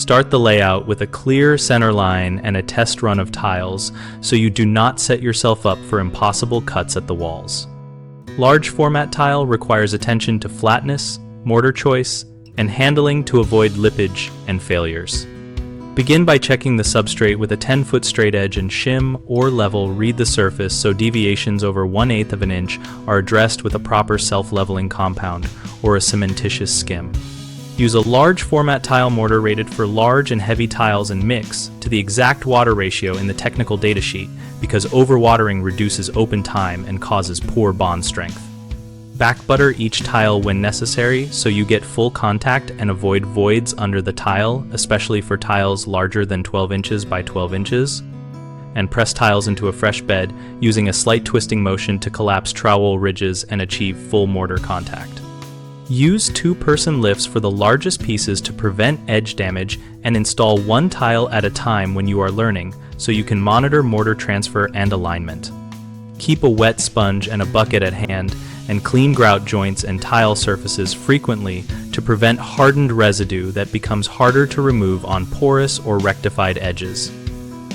Start the layout with a clear center line and a test run of tiles so you do not set yourself up for impossible cuts at the walls. Large format tile requires attention to flatness, mortar choice, and handling to avoid lippage and failures. Begin by checking the substrate with a 10-foot straight edge and shim or level read the surface so deviations over 1/8 of an inch are addressed with a proper self-leveling compound or a cementitious skim. Use a large format tile mortar rated for large and heavy tiles and mix to the exact water ratio in the technical datasheet because overwatering reduces open time and causes poor bond strength. Back butter each tile when necessary so you get full contact and avoid voids under the tile, especially for tiles larger than 12 inches by 12 inches. And press tiles into a fresh bed using a slight twisting motion to collapse trowel ridges and achieve full mortar contact. Use two-person lifts for the largest pieces to prevent edge damage and install one tile at a time when you are learning so you can monitor mortar transfer and alignment. Keep a wet sponge and a bucket at hand and clean grout joints and tile surfaces frequently to prevent hardened residue that becomes harder to remove on porous or rectified edges.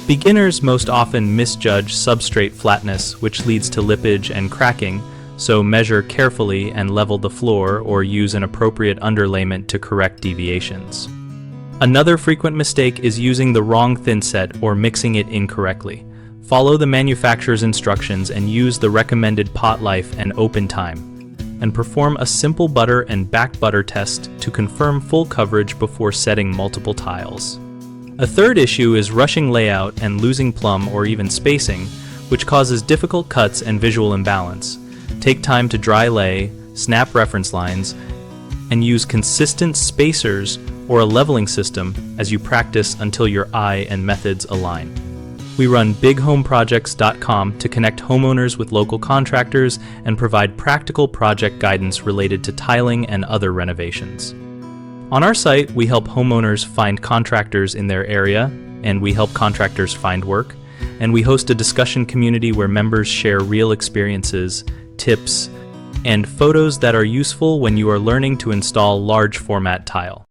Beginners most often misjudge substrate flatness, which leads to lippage and cracking, so measure carefully and level the floor or use an appropriate underlayment to correct deviations. Another frequent mistake is using the wrong thinset or mixing it incorrectly. Follow the manufacturer's instructions and use the recommended pot life and open time, and perform a simple butter and back butter test to confirm full coverage before setting multiple tiles. A third issue is rushing layout and losing plumb or even spacing, which causes difficult cuts and visual imbalance. Take time to dry lay, snap reference lines, and use consistent spacers or a leveling system as you practice until your eye and methods align. We run bighomeprojects.com to connect homeowners with local contractors and provide practical project guidance related to tiling and other renovations. On our site, we help homeowners find contractors in their area, and we help contractors find work, and we host a discussion community where members share real experiences, tips, and photos that are useful when you are learning to install large format tile.